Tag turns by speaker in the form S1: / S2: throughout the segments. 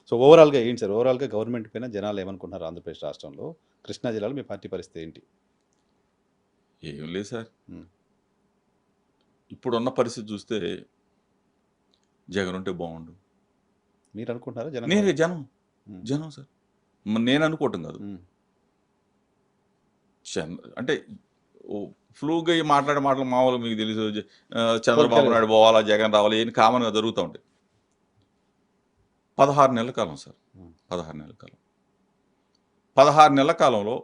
S1: So ఓవరాల్గా ఏంటి sir, ఓవరాల్గా గవర్నమెంట్ పైన జనాలు ఏమనుకుంటున్నారు ఆంధ్రప్రదేశ్ రాష్ట్రంలో, కృష్ణా జిల్లాలో మీ పార్టీ పరిస్థితి ఏంటి?
S2: ఏం లేదు సార్, ఇప్పుడున్న పరిస్థితి చూస్తే జగన్ ఉంటే బాగుండు
S1: మీరు అనుకుంటున్నారా?
S2: జనం సార్, నేను అనుకోవటం కాదు. అంటే ఫ్లూగా మాట్లాడే మాటలు మామూలు మీకు తెలుసు, చంద్రబాబు నాయుడు పోవాలా, జగన్ రావాలా, ఏం కామన్గా జరుగుతూ ఉంటాయి. 16 నెలల కాలం సార్, 16 నెలల కాలం. 16 నెలల కాలంలో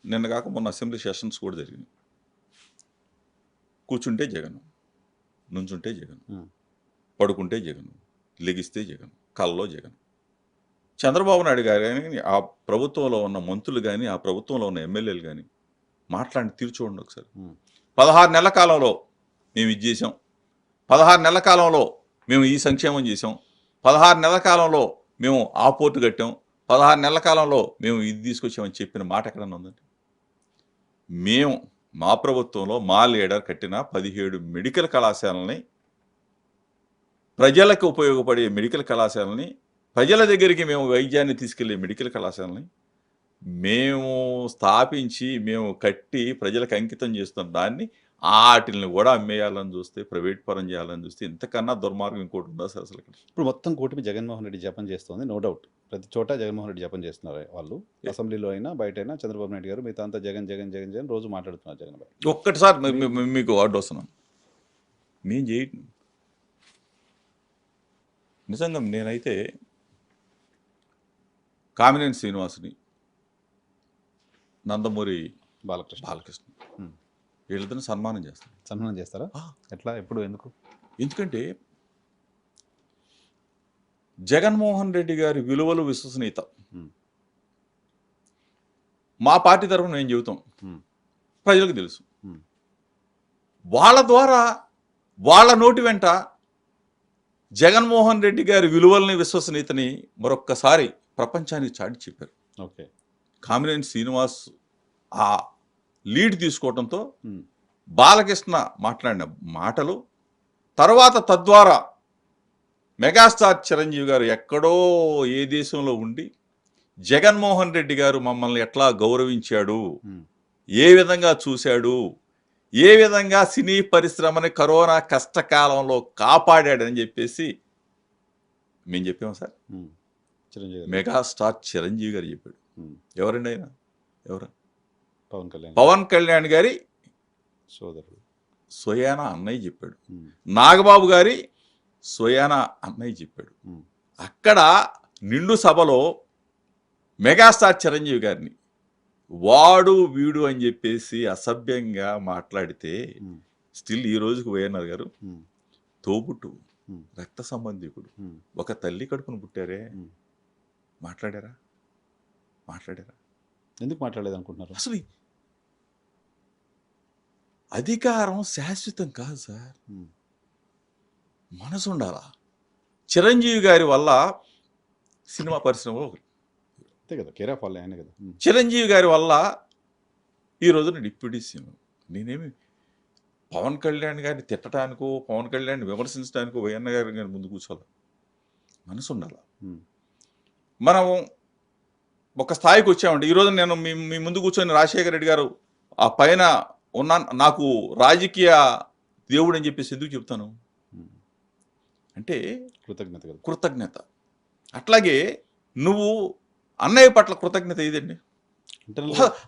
S2: నిన్న కాక మొన్న అసెంబ్లీ సెషన్స్ కూడా జరిగినాయి. కూర్చుంటే జగన్, నుంచుంటే జగన్, పడుకుంటే జగన్, లెగిస్తే జగన్, కళ్ళలో జగన్. చంద్రబాబు నాయుడు గారు కానీ, ఆ ప్రభుత్వంలో ఉన్న మంత్రులు కానీ, ఆ ప్రభుత్వంలో ఉన్న ఎమ్మెల్యేలు కానీ మాట్లాడి తీర్చోండి ఒకసారి. 16 నెలల కాలంలో మేము ఇది చేసాం, 16 నెలల కాలంలో మేము ఈ సంక్షేమం చేసాం, 16 నెలల కాలంలో మేము ఆ పోర్టు కట్టాం, 16 నెలల కాలంలో మేము ఇది తీసుకొచ్చామని చెప్పిన మాట ఎక్కడన్నా ఉందండి? మేము మా ప్రభుత్వంలో మా లీడర్ కట్టిన 17 మెడికల్ కళాశాలని, ప్రజలకు ఉపయోగపడే మెడికల్ కళాశాలని, ప్రజల దగ్గరికి మేము వైద్యాన్ని తీసుకెళ్లే మెడికల్ కళాశాలని మేము స్థాపించి, మేము కట్టి ప్రజలకు అంకితం చేస్తున్న దాన్ని వాటిని కూడా అమ్మేయాలని చూస్తే, ప్రైవేట్ పరం చేయాలని చూస్తే ఇంతకన్నా దుర్మార్గం ఇంకోటి ఉందా సార్ అసలు?
S1: ఇప్పుడు మొత్తం కూటమి జగన్మోహన్ రెడ్డి జపం చేస్తుంది, నో డౌట్. ప్రతి చోట జగన్మోహన్ రెడ్డి జపం చేస్తున్నారు వాళ్ళు, అసెంబ్లీలో అయినా బయట అయినా. చంద్రబాబు నాయుడు గారు మిగతా అంతా జగన్ జగన్ జగన్ జగన్ రోజు మాట్లాడుతున్నారు. జగన్ బాయ్
S2: ఒక్కటిసారి మీకు వార్డు వస్తున్నాం, మేము చేయటం నిజంగా. నేనైతే కామినేని శ్రీనివాసుని, నందమూరి బాలకృష్ణ వీళ్ళిద్దరిని సన్మానం
S1: చేస్తారా? ఎట్లా, ఎప్పుడు, ఎందుకు?
S2: ఎందుకంటే జగన్మోహన్ రెడ్డి గారి విలువలు, విశ్వసనీయత మా పార్టీ తరఫున నేను చెబుతాం, ప్రజలకు తెలుసు. వాళ్ళ ద్వారా, వాళ్ళ నోటి వెంట జగన్మోహన్ రెడ్డి గారి విలువల్ని, విశ్వసనీయతని మరొక్కసారి ప్రపంచానికి చాటి చెప్పారు.
S1: ఓకే.
S2: కామినేని శ్రీనివాస్ ఆ లీడ్ తీసుకోవడంతో బాలకృష్ణ మాట్లాడిన మాటలు, తర్వాత తద్వారా మెగాస్టార్ చిరంజీవి గారు ఎక్కడో ఏ దేశంలో ఉండి జగన్మోహన్ రెడ్డి గారు మమ్మల్ని ఎట్లా గౌరవించాడు, ఏ విధంగా చూశాడు, ఏ విధంగా సినీ పరిశ్రమని కరోనా కష్టకాలంలో కాపాడాడని చెప్పేసి మేము చెప్పాము సార్. మెగాస్టార్ చిరంజీవి గారు చెప్పాడు. ఎవరండి ఆయన? ఎవరు? పవన్ కళ్యాణ్ గారి
S1: సోదరుడు,
S2: స్వయానా అన్నయ్య చెప్పాడు. నాగబాబు గారి స్వయానా అన్నయ్య చెప్పాడు. అక్కడ నిండు సభలో మెగాస్టార్ చిరంజీవి గారిని వాడు వీడు అని చెప్పేసి అసభ్యంగా మాట్లాడితే, స్టిల్ ఈ రోజుకు వైఎన్ఆర్ గారు తోబుట్టు, రక్త సంబంధికుడు, ఒక తల్లి కడుపును పుట్టారే, మాట్లాడారా?
S1: ఎందుకు మాట్లాడలేదు అనుకుంటున్నారు?
S2: అసలు అధికారం శాశ్వతం కాదు సార్, మనసు ఉండాలా. చిరంజీవి గారి వల్ల సినిమా పరిశ్రమలో
S1: అంతే కదా, కేర్ ఆఫ్ ఆయన కదా.
S2: చిరంజీవి గారి వల్ల ఈ రోజున డిప్యూటీ సీఎం. నేనేమి పవన్ కళ్యాణ్ గారిని తిట్టడానికో, పవన్ కళ్యాణ్ విమర్శించడానికో వైఎన్ గారి గారిని ముందు కూర్చోాలి, మనసు ఉండాలా. మనం ఒక స్థాయికి వచ్చామండి. ఈరోజు నేను మీ ముందు కూర్చొని రాజశేఖర రెడ్డి గారు ఆ పైన ఉన్న నాకు రాజకీయ దేవుడు అని చెప్పేసి ఎందుకు చెప్తాను అంటే కృతజ్ఞత. అట్లాగే నువ్వు అన్నయ్య పట్ల కృతజ్ఞత ఇదండి.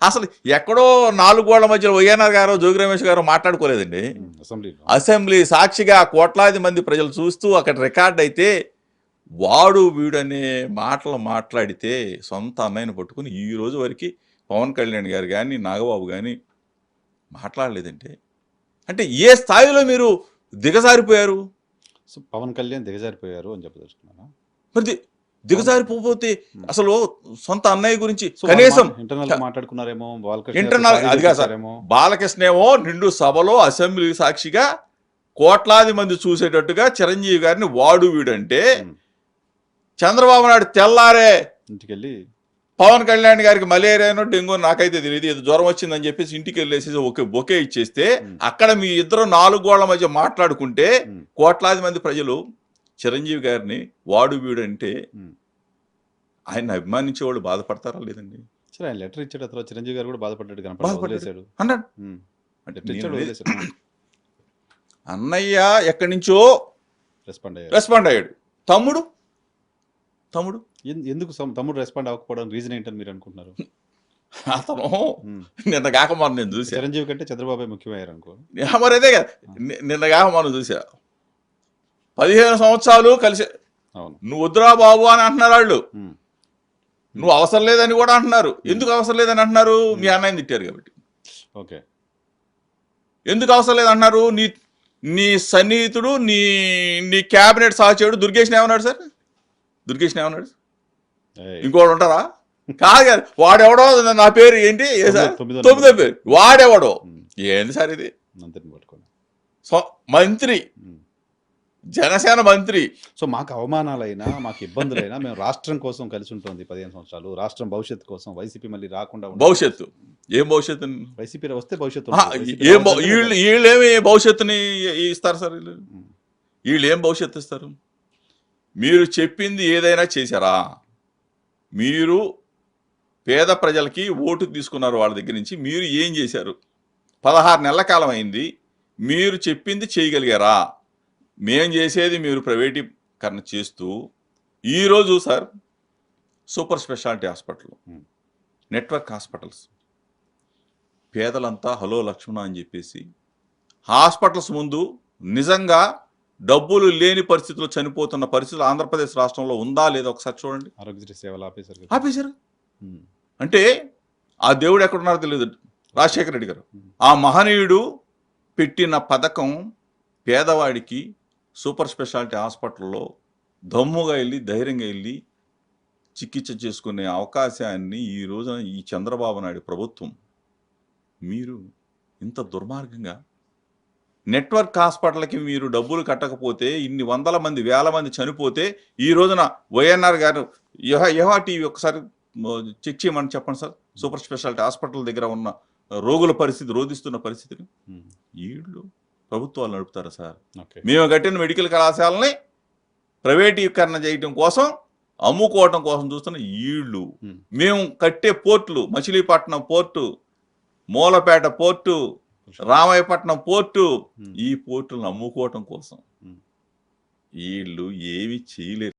S2: అసలు ఎక్కడో 4 గోళ్ల మధ్యలో వైఎన్ఆర్ గారు, జోగి రమేష్ గారు మాట్లాడుకోలేదండి. అసెంబ్లీ సాక్షిగా కోట్లాది మంది ప్రజలు చూస్తూ అక్కడ రికార్డ్ అయితే, వాడు వీడనే మాటలు మాట్లాడితే సొంత అన్నయ్యను పట్టుకుని ఈ రోజు వరకు పవన్ కళ్యాణ్ గారు కానీ, నాగబాబు కానీ మాట్లాడలేదంటే అంటే ఏ స్థాయిలో మీరు దిగజారిపోయారు?
S1: సో పవన్ కళ్యాణ్ దిగజారిపోయారు అని చెప్పదలుచుకున్నాను.
S2: మరి దిగజారిపోతే అసలు సొంత అన్నయ్య గురించి కనీసం
S1: మాట్లాడుకున్నారేమో.
S2: ఇంటర్నల్ అది కాదు సార్, బాలకృష్ణేమో నిండు సభలో అసెంబ్లీ సాక్షిగా కోట్లాది మంది చూసేటట్టుగా చిరంజీవి గారిని వాడు వీడంటే, చంద్రబాబు నాయుడు తెల్లారే
S1: ఇంటికెళ్ళి
S2: పవన్ కళ్యాణ్ గారికి మలేరియానో డెంగూ నాకైతే తెలియదు, ఏదో జ్వరం వచ్చిందని చెప్పేసి ఇంటికి వెళ్ళేసి బొకే ఇచ్చేస్తే, అక్కడ మీ ఇద్దరు 4 గోళ్ల మధ్య మాట్లాడుకుంటే కోట్లాది మంది ప్రజలు చిరంజీవి గారిని వాడు వీడు అంటే ఆయన అభిమానించే వాళ్ళు బాధపడతారా లేదండి?
S1: సరే ఆయన లెటర్ ఇచ్చాడు, తర్వాత చిరంజీవి గారు కూడా బాధపడ్డాడు కనపడి
S2: బాధపడ్డాడు
S1: వదిలేశాడు.
S2: అన్నాడు. అంటే
S1: లెటర్ ఇచ్చాడు,
S2: నేను
S1: వదిలేశాడు.
S2: అన్నయ్య ఎక్కడి నుంచో
S1: రెస్పాండ్ అయ్యారు.
S2: రెస్పాండ్ అయ్యాడు. తమ్ముడు
S1: ఎందుకు తమ్ముడు రెస్పాండ్ అవ్వకపోవడం రీజన్ ఏంటని మీరు అనుకుంటున్నారు?
S2: అతను నిన్న కాక మనం నేను చూసా.
S1: చిరంజీవి కంటే చంద్రబాబు ముఖ్యమయ్యారు అనుకో.
S2: మరి అదే కదా, నిన్న కాక మనం చూసా. 15 సంవత్సరాలు కలిసి
S1: అవును.
S2: నువ్వు వద్దురా బాబు అని అంటున్నారు వాళ్ళు. నువ్వు అవసరం లేదని కూడా అంటున్నారు. ఎందుకు అవసరం లేదని అంటున్నారు? మీ అన్నయ్యని తిట్టారు కాబట్టి.
S1: ఓకే.
S2: ఎందుకు అవసరం లేదంటున్నారు? నీ సన్నిహితుడు, నీ క్యాబినెట్ సహచరుడు దుర్గేష్ని ఏమన్నాడు సార్? దుర్గేష్ని ఏమన్నాడు? ఇంకోటి ఉంటారా? కాదు కదా, వాడెవడో నా పేరు ఏంటి సార్ 9వ పేరు, వాడెవడో ఏంటి సార్ ఇది? మంత్రి, జనసేన మంత్రి.
S1: సో మాకు అవమానాలైనా మాకు ఇబ్బందులైనా మేము రాష్ట్రం కోసం కలిసి ఉంటుంది 15 సంవత్సరాలు, రాష్ట్రం భవిష్యత్తు కోసం. వైసీపీ మళ్ళీ రాకుండా
S2: భవిష్యత్తు ఏం భవిష్యత్తు?
S1: వైసీపీ వస్తే భవిష్యత్తు
S2: వీళ్ళేమి భవిష్యత్తుని ఇస్తారు సార్? వీళ్ళు ఏం భవిష్యత్తు ఇస్తారు? మీరు చెప్పింది ఏదైనా చేశారా? మీరు పేద ప్రజలకి ఓటు తీసుకున్నారు వాళ్ళ దగ్గర నుంచి. మీరు ఏం చేశారు? 16 నెలల కాలం అయింది. మీరు చెప్పింది చేయగలిగారా? మేం చేసేది మీరు ప్రైవేటీకరణ చేస్తూ ఈరోజు sir super speciality hospital, network hospitals, పేదలంతా హలో లక్ష్మణ అని చెప్పేసి హాస్పిటల్స్ ముందు నిజంగా డబ్బులు లేని పరిస్థితుల్లో చనిపోతున్న పరిస్థితులు ఆంధ్రప్రదేశ్ రాష్ట్రంలో ఉందా లేదా ఒకసారి చూడండి.
S1: ఆరోగ్యశ్రీ సేవలు
S2: ఆపేశారు. అంటే ఆ దేవుడు ఎక్కడున్నారో తెలియదు. రాజశేఖర రెడ్డి గారు, ఆ మహనీయుడు పెట్టిన పథకం పేదవాడికి సూపర్ స్పెషాలిటీ హాస్పిటల్లో దమ్ముగా వెళ్ళి ధైర్యంగా వెళ్ళి చికిత్స చేసుకునే అవకాశాన్ని ఈ రోజున ఈ చంద్రబాబు నాయుడు ప్రభుత్వం మీరు ఇంత దుర్మార్గంగా నెట్వర్క్ హాస్పిటల్కి మీరు డబ్బులు కట్టకపోతే ఇన్ని వందల మంది వేల మంది చనిపోతే ఈ రోజున వైఎన్ఆర్ గారు యహా టీవీ ఒకసారి చెక్ చేయమని చెప్పండి సార్. సూపర్ స్పెషాలిటీ హాస్పిటల్ దగ్గర ఉన్న రోగుల పరిస్థితి, రోధిస్తున్న పరిస్థితిని వీళ్ళు ప్రభుత్వాలు నడుపుతారా సార్? మేము కట్టిన మెడికల్ కళాశాలని ప్రైవేటీకరణ చేయటం కోసం, అమ్ముకోవటం కోసం చూస్తున్న వీళ్ళు. మేము కట్టే పోర్టులు, Machilipatnam port, Mulapeta port, Ramayapatnam port, ఈ పోర్టులను అమ్ముకోవటం కోసం వీళ్ళు ఏమి చేయలేరు.